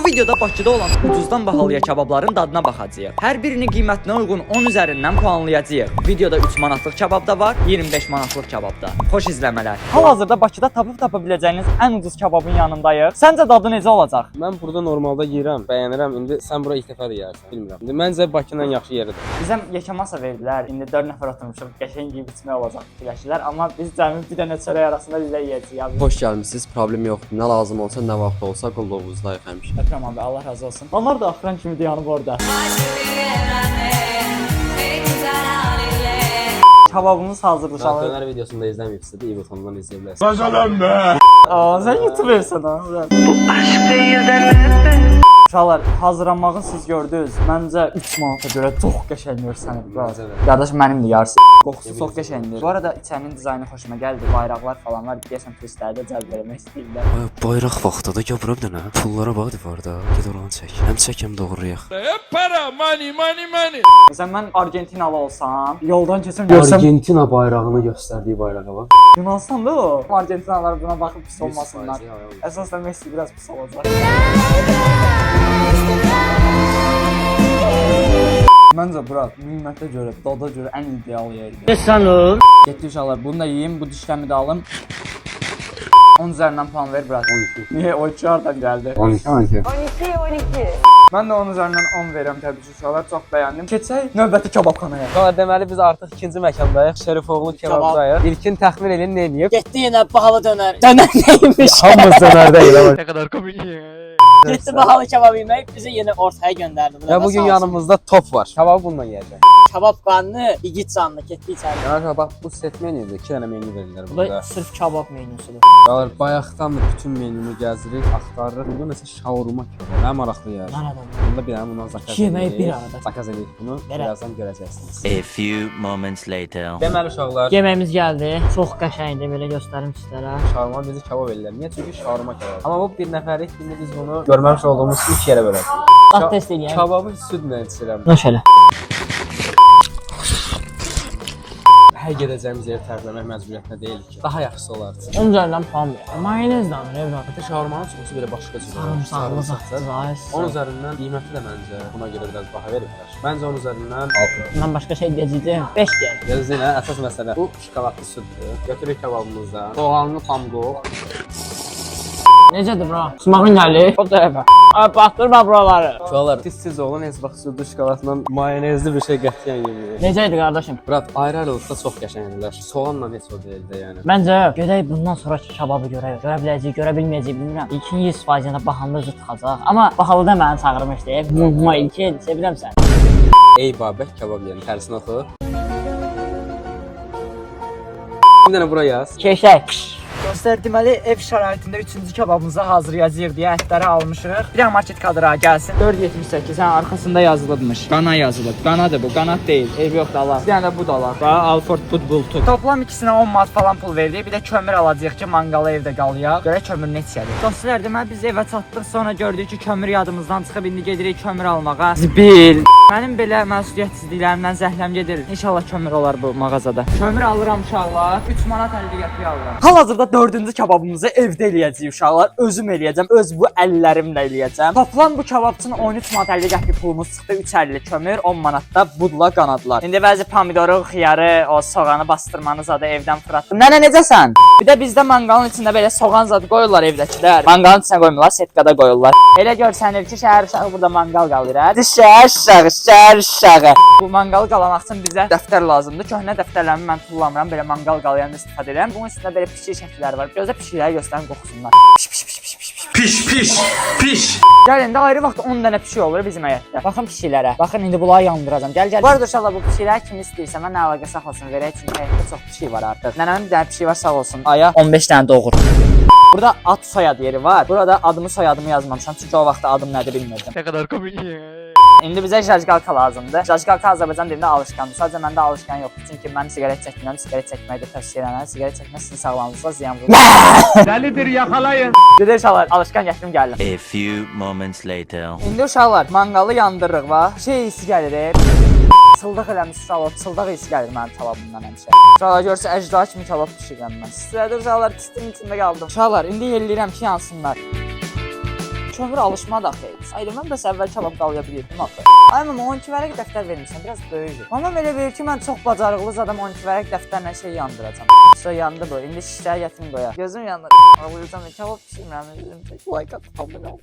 Bu videoda Bakıda olan ucuzdan bahalıya kebabların dadına baxacağıq. Hər birini qiymətinə uyğun 10 üzərindən puanlayacağıq. Videoda 3 manatlıq kebab da var, 25 manatlıq kebab da. Xoş izləmələr. Hal-hazırda Bakıda tapa biləcəyiniz ən ucuz kebabın yanındayıq. Səncə dadı necə olacaq? Mən burada normalda yeyirəm, bəyənirəm. İndi sən bura ilk dəfə də yeyirsən, bilmirəm. İndi məncə Bakının ən yaxşı yeridir. Bizə yekə masa verdilər. İndi 4 nəfər oturmuşuq. Qəşəng yeyib içmək olacaq fikirləşdilər. Amma biz cəmi bir dənə çörək arasında bizə yeyəcəyik. Xoş gəlmisiniz, problem yoxdur. Nə lazım olsa, nə vaxt olsa qulluğunuzdayıq həmişə. Əkrəm abi, Allah razı olsun. Onlar da axıran kimi dayanıb orada. Kebabımız hazırdır. Dönər videosunda izləməyibsiniz, İBT-dan izləyə bilərsiniz. Sən YouTubersən ha. Uşaqlar, hazırlanmağı siz gördünüz. Məncə 3 manata görə çox qəşəng görsənir. Qardaş mənimdir yarısı. Qoxusu çox qəşəngdir. Bu arada içərinin dizaynı xoşuma gəldi. Bayraqlar falan var. Deyəsən turistləri də cəlb etmək istəyirlər. Bayraq vaxtda da gəbura bir dənə. Pullara bax divarda. Get oranı çək. Həm çək həm doğrayaq. Para, money. Məsələn mən Argentinalı olsam, yoldan keçim görsəm Argentina bayrağını göstərdiyi bayrağa bax. Yunanistan da o. Argentinalılar buna baxıb pis olmasınlar. Əsasən Messi biraz pis olacaq. Məncə bura qiymətə görə, dada görə ən ideal yerdir. Sən ol. Getdi uşaqlar, bunu da yeyim, bu dişləmi də alım. 10 üzərindən puan ver bura. 12. Niyə? O 2 hardan gəldi? 12. Mən də 10 üzərindən 10 verirəm təbii ki, uşaqlar, çox bəyəndim. Keçək növbəti kebabxanaya. Sonra deməli biz artıq ikinci məkandayıq, Şərifoğlu kebabdayıq. İlkin təxmin edin nə edib? Getdi yenə bahalı dönər. Dönər neymiş? Hamımız dönərdəyik amma. Ne kadar komik. Getdi bahalı kebab yemək, bizi yenə ortaya göndərdi. Ya bugün yanımızda top var. Kebabı bununla yeyəcək. Kebab qanlı, igid canlı, getdi içəri. Yanaşma bax bu set menüdür. 2 dənə menü verirlər Bu burada. da sırf kebab menüsüdür. Qalar bayaqdan da bütün menünü gəzirik, axtarırıq. Bu nəsə şaurma kebab. Nə maraqlı yer. Mən adamım. Bunda bir dənə bundan zakaz Yeməyi bir arada. Zakaz edirik bunu. Birazdan görəcəksiniz. A few moments later. Deməli uşaqlar, Yeməyimiz gəldi. Çox qəşəngdir, belə göstərim sizlərə. şaurma bizi kebab edirlər. Niyə? Çünki şaurma kebab. Amma bu bir nəfərlik, indi biz bunu görməmiş olduğumuz 2 yerə böləcəyik. Bax test eləyək. Kebabı südlə içirəm. Noş elə. Hər gedəcəyimiz yeri tərləmək məcburiyyətində deyilik ki, daha yaxşısı olardı. 10 üzərindən puan ver. Mayonez də alır evladım. Hətta şaurmanın çoxusu belə başqa cür. Sarımsaqlı zat. 10 üzərindən qiyməti də məncə buna görə biraz baha veriblər. Məncə 10 üzərindən 6. Mən başqa şey deyəcəyəm. 5 deyərəm. Gözləyinə əsas məsələ bu şokoladlı süddür. Götürük kebabımızdan. Soğanlı pamqo. Necədir bura? Smağın gəlir. O tərəfə. Ay baxdırma buraları. Uşaqlar, tez olun, heç vaxt südlü şokoladla mayonezli bir şey qətiyyən yeməyin. Necə idi qardaşım? Brat, ayrı olsa çox qəşəngdirlər. Soğanla heç o deyil də yəni. Məncə görək bundan sonraki kebabı görək. Görə biləcəyik, görə bilməyəcəyik bilmirəm. İlkin 100%-ində baxanda özü tıxacaq. Amma bahalıda məni çağırmışdı. Muhma ilkin, sevirəm sən. Ey babək kebab yeri, tərsini oxu. Bir dənə bura yaz. Keçək. Dostlar, deməli ev şəraitində 3-cü kebabımızı hazırlayacağıq deyə ətləri almışıq. Bir dənə market kadra gəlsin. 4.78, hə, arxasında yazılıbmış. Qana yazılıb. Qanadır bu, qanat deyil. Ev yoxdur Allah. Bir dənə də bu da olar. Bax, Alford Football Tub. Toplam ikisinə 10 manat falan pul verdik. Bir də kömür alacağıq ki, manqalı evdə qalıyaq. Görək kömür neçədir. Dostlar, deməli biz evə çatdıq, sonra gördük ki, kömür yadımızdan çıxıb, indi gedirik kömür almağa. Zibil. Mənim belə məsuliyyətsizliklərimdən zəhləm gedir. İnşallah kömür olar bu mağazada. Kömür alıram uşaqlar. 3 manat 50 qəpik alıram. Hal-hazırda 4-cü kebabımızı evdə eləyəcəyik uşaqlar. Özüm eləyəcəm, öz bu əllərimlə eləyəcəm. Toplam bu kebab üçün 13 manat 50 qəpik pulumuz çıxdı. 3.50 kömür, 10 manatda budla qanadlar. İndi bəzi pomidoru, xiyarı, o soğanı bastırmanı zadı evdən fırlatdım. Nənə necəsən? Bir də bizdə manqalın içində belə soğan zadı qoyurlar evdəkilər. Manqalın içinə qoymurlar, setkada qoyurlar. Elə görsənir ki, şəhər uşağı burada manqal qalır. Şəhər uşağı. Bu manqalı qalamaq üçün bizə dəftər lazımdır. Köhnə dəftərlərimi mən tullamıram, belə manqal qalayanda istifadə edirəm. Bunun üstündə belə pişik şəkilləri var. Gözdə pişikləri göstərin, qoxusunlar. Piş. Gəl indi ayrı vaxt 10 dənə pişik olur bizim həyətdə. Baxın pişiklərə. Baxın indi bunları yandıracam. Gəl. Bu arada uşaqlar, bu pişiklər kim istəyirsə mən nə əlaqə saxlasın verək, çünki həyətdə çox pişik var artıq. Nənəmin bir dənə pişik var, sağ olsun. Aya 15 dənə doğur. Burada ad soyad yeri var. Burada adımı soyadımı yazmamışam, çünki o vaxt adım nədir bilmirdim. Ne kadar komik. İndi bizə jajqalka lazımdır. Jajqalka Azərbaycan dilində alışqandır. Sadəcə məndə alışqan yoxdur. Çünki mən siqaret çəkmirəm. Siqaret çəkməyi də tövsiyə edirəm. Siqaret çəkmək sizin sağlamlığınıza ziyan vurur. Delidir, yakalayın. Gedir uşaqlar, alışqan gətirim gəldim. A few moments later. İndi uşaqlar, manqalı yandırırıq bax. Şey hissi gəlir. Çıldaq eləmiş uşaqlar, çıldaq hissi gəlir mənim kebabımdan həmişə. Uşaqlar görsə əcda kimi kebab pişirəm mən. Sizlərdə uşaqlar pistin içində qaldım. Uşaqlar, indi yelləyirəm ki, yansınlar. kömür alışma da xeyr. Ayrı mən bəs əvvəl kabab qalaya bilirdim axı. Ay mama 12 vərəq dəftər vermişsən, biraz böyükdür. Mama belə verir ki, mən çox bacarıqlı adam 12 vərəq dəftərlə şey yandıracam. Sonra yandı bu. İndi şişəyə gətirin qoya. Gözüm yandı. Ağlayacağam, kabab pişirmirəm. Like at, abunə ol.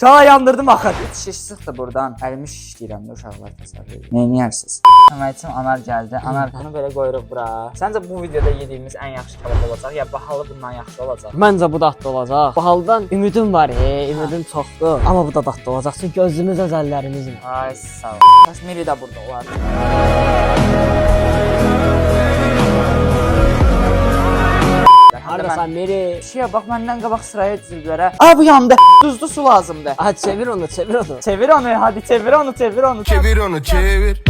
Şala yandırdım axı. Şiş çıxdı buradan. Əlimi şişləyirəm də uşaqlar təsəvvür edin. Neyini yersiniz? Əməkçim Anar gəldi. Anar bunu belə qoyuruq bura. Səncə bu videoda yediyimiz ən yaxşı kabab olacaq ya bahalı bundan yaxşı olacaq? Məncə bu dadlı olacaq. Bahalıdan ümidim var, ümidim çoxdur. Amma bu da dadlı olacaq çünki özümüz öz əllərimizlə. Ay sağ ol. Kaşmiri də burada olar. Hardasan Meri? Şiyə bax məndən qabaq sıraya diziliblər hə. Aa bu yandı. Duzlu su lazımdır. Hadi çevir onu, çevir onu. Çevir onu, hadi çevir onu, çevir onu. Çevir onu çevir.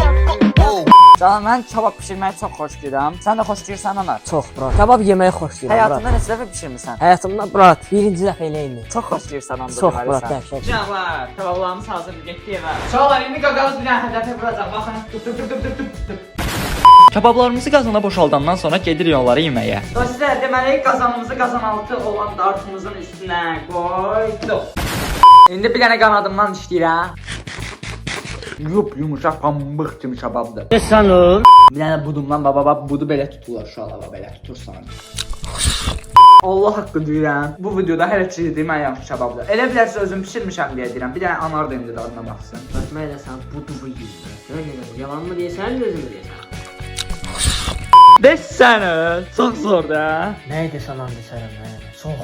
Canım mən kabab bişirməyi çox xoşlayıram. Sən də xoşlayırsan Anar. Çox brat. Kabab yeməyi xoşlayıram. Həyatında neçə dəfə bişirmisən? Həyatımda brat birinci dəfə elə indi. Çox xoşlayırsan onda. Çox brat, dəhşət. Uşaqlar, kabablarımız hazırdır, getdik evə. Uşaqlar, indi qaqamız bir dənə hədəfə vuracaq. Baxın. Kabablarımızı qazana boşaldandan sonra gedirik onları yeməyə. Dostlar, deməli qazanımızı qazanaltı olan dartımızın üstünə qoyduq. İndi bir dənə qanadımdan işləyirəm. Yumuşaq pambıq kimi kababdır. Sən ol. Bir dənə budumdan baba, budu belə tuturlar uşaqlar, belə tutursan. Allah haqqı deyirəm. Bu videoda hələ ki yediyim ən yaxşı kababdır. Elə bilərsə özüm pişirmişəm deyə deyirəm. Bir dənə anar da indi dadına baxsın. Fatma ilə sən budumu yeyirsən. Görmürəm, yalan mı deyirsən, gözümü deyirsən? Desənə, çox zordur hə? Nə idi sən an desərəm, çox.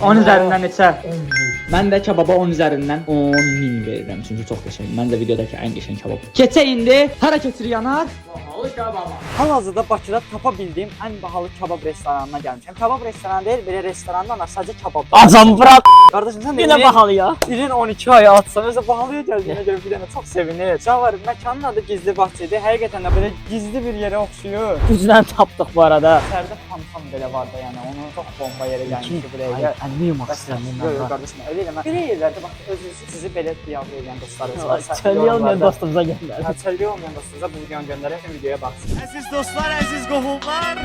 10 üzərindən neçə? 11. Mən də kababa 10 üzərindən 10.000 verirəm çünki çox qəşəngdir. Mən də videodakı ən qəşəng kabab. Keçək indi. Hara keçirik Anar? Bahalı kababa. Hal-hazırda Bakıda tapa bildiyim ən bahalı kabab restoranına gəlmişəm. Kabab restoranı deyil, belə restorandan sadəcə kabab. Azam brat. Qardaşım sən Yenə bahalı ya. İlin 12 ayı atsan özə bahalıya gəldiyinə görə bir dənə çox sevinir. Canlar, məkanın adı Gizli Bahçedir. Həqiqətən də belə gizli bir yerə oxşuyur. Güclə tapdıq bu arada. İçəridə tam belə var da yəni onu çox bomba yerə gəlmişdi buraya. Əlimi yumaq istəyirəm bundan. Yox qardaşım, elə eləmə. Belə yerlərdə bax özünüzü sizi belə diyalog edən dostlarınız var. Çölü olmayan dostumuza göndər. Çölü olmayan dostlarınıza bu videonu göndərək, videoya baxsın. Əziz dostlar, əziz qohumlar,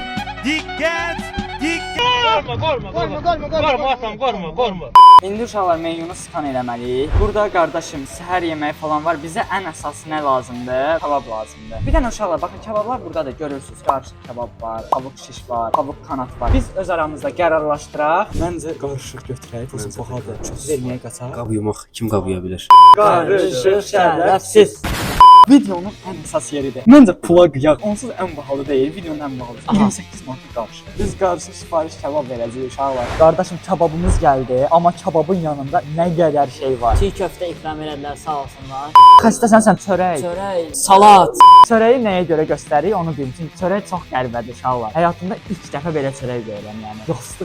diqqət, diqqət. Qorma. İndi uşaqlar menyunu skan eləməliyik. Burada qardaşım səhər yeməyi falan var. Bizə ən əsası nə lazımdır? Kabab lazımdır. Bir dənə uşaqlar baxın kabablar burdadır. Görürsüz. Qarışıq kabab var, tavuk şiş var, tavuk kanat var. Biz öz aramızda qərarlaşdıraq. Məncə qarışıq götürək. Bu bahadır. Çox verməyə qaçaq. Qab yumaq kim qabıya bilər? Qarışıq şərəfsiz. Videonun ən əsas yeridir. Məncə pula qıyaq. Onsuz ən bahalı deyil, videonun ən bahalısı. 28 manat qarışıq. Biz qarışıq sifariş kabab verəcəyik uşaqlar. Qardaşım kababımız gəldi, amma kababın yanında nə qədər şey var. Çiğ köftə ikram elədilər, sağ olsunlar. Xəstəsən sən çörək. Çörək, salat. Çörəyi nəyə görə göstərik onu bilin. Çünki çörək çox qəribədir uşaqlar. Həyatımda ilk dəfə belə çörək görürəm yəni. Yoxsa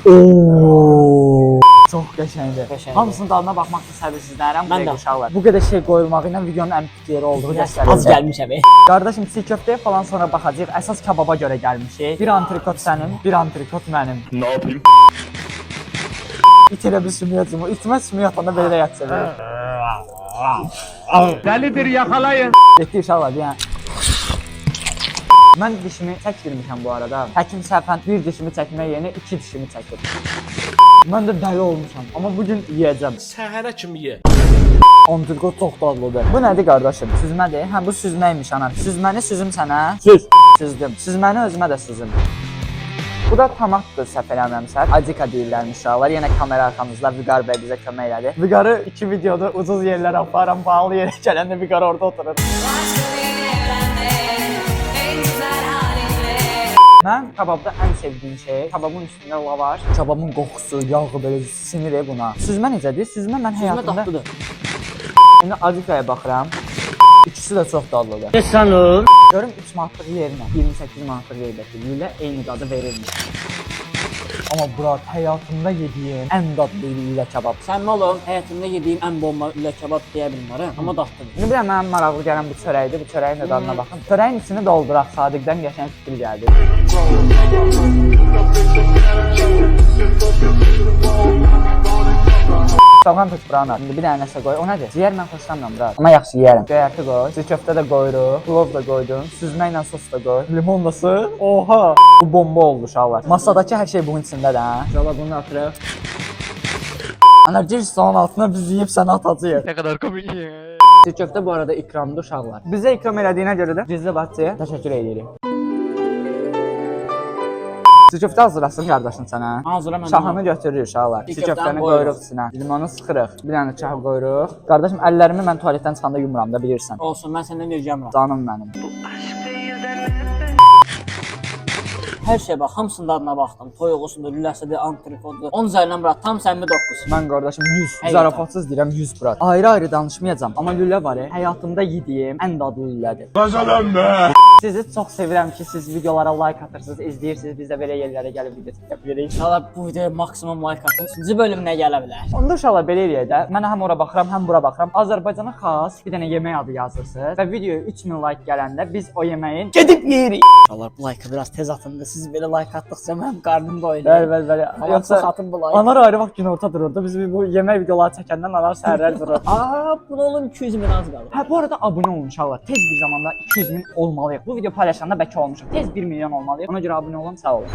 çox qəşəngdir. Hamısının dadına baxmaq üçün səbirsizlənirəm. Mən də uşaqlar. Bu qədər şey qoyulmağı ilə videonun ən pik yeri olduğu göstərir. Az gəlmişəm. Qardaşım çiğ köftəyə falan sonra baxacağıq. Əsas kababa görə gəlmişik. Bir antrikot sənin, bir antrikot mənim. Ne yapayım? İt elə bir sümüyyətcim. İtməz sümüyyətanda belə də yatacaq. Delidir yakalayın. Getdi uşaqlar yəni. Mən dişimi çəkdirmişəm bu arada. Həkim səhvən bir dişimi çəkmək yerinə 2 dişimi çəkir. Mən də dəli olmuşam. Amma bugün yeyəcəm. Səhərə kimi ye. Antrikot çox dadlıdır. Bu nədir qardaşım? Süzmədir. Hə bu süzməymiş ana. Süzməni süzüm sənə. Süz. Süzdüm. Süzməni özümə də süzüm. Bu da tomatdır səhv eləməmsəm. Adika deyirlərmiş uşaqlar. Yenə kamera arxamızda Vüqar bəy bizə kömək elədi. Vüqarı 2 videoda ucuz yerlərə aparam, pahalı yerə gələndə Vüqar orada oturur. Mən kababda ən sevdiyim şey kababın üstündə lavaş, kababın qoxusu, yağı belə sinir buna. Süzmə necədir? Süzmə mən həyatımda dadlıdır. İndi Adikaya baxıram. İkisi də çox dadlıdır. Sən ol. Görüm 3 manatlıq yerinə 28 manatlıq yerdəki lülə eyni dadı verirmiş. Amma bura həyatımda yediyim ən dadlı lülə kebab. Sən oğlum, həyatımda yediyim ən bomba lülə kebab deyə bilmərəm, amma dadlıdır. İndi biləm mənim maraqlı gələn bu çörəkdir. Bu çörəyin də dadına baxın. Çörəyin içini dolduraq. Sadiqdən qəşəng fikir gəldi. Soğan tut buranı. İndi bir dənə nəsə qoy. O nədir? Ciyər mən xoşlamıram bura. Amma yaxşı yeyərəm. Göyərti qoy. Çiğ köftə də qoyuruq. Plov da qoydum. Süzmə ilə sos da qoy. Limon da sıx. Oha! Bu bomba oldu uşaqlar. Masadakı hər şey bunun içində də. Yola bunu atırıq. Ana gir soğan altına biz yeyib sənə atacağıq. Ne kadar komik. Çiğ köftə bu arada ikramdır uşaqlar. Bizə ikram elədiyinə görə də gizli bahçəyə təşəkkür edirik. Çiğ köftə hazırlasın qardaşın sənə. Hazıra mən. Şahını götürürük uşaqlar. Çiğ Çiğ köftəni köftəni qoyuruq. qoyuruq içinə. Limonu sıxırıq. Bir dənə çay qoyuruq. Qardaşım əllərimi mən tualetdən çıxanda yumuram da bilirsən. Olsun, mən səndən verəcəm. Canım mənim. Hər şeyə bax, hamısının dadına baxdım. Toyuğusundur, lüləsidir, antrikodur. 10 üzərindən bura tam səmimi 9. Mən qardaşım 100, Həqiqətən. zarafatsız deyirəm 100 bura. Ayrı-ayrı danışmayacağam, amma lülə var ya, həyatımda yediyim ən dadlı lülədir. Sizi çox sevirəm ki, siz videolara like atırsınız, izləyirsiniz, biz də belə yerlərə gəlib video çəkə bilirik. İnşallah bu videoya maksimum like atın. 3-cü bölümünə gələ bilər. Onda uşaqlar belə eləyək də. Mən həm ora baxıram, həm bura baxıram. Azərbaycana xas bir dənə yemək adı yazırsınız və videoya 3000 like gələndə biz o yeməyin gedib yeyirik. İnşallah bu like-ı biraz tez atın da siz belə like atdıqca mənim qarnım doyur. Bəli. Yoxsa atın bu like. Anar ayrı vaxt günorta dururdu. Biz bu yemək videoları çəkəndən anar səhərlər durur. Aa, bunu oğlum 200 min az qalır. Hə bu arada abunə olun uşaqlar. Tez bir zamanda 200 min olmalıyıq. Bu video paylaşanda bəlkə olmuşuq. Tez 1 milyon olmalıyıq. Ona görə abunə olun, sağ olun.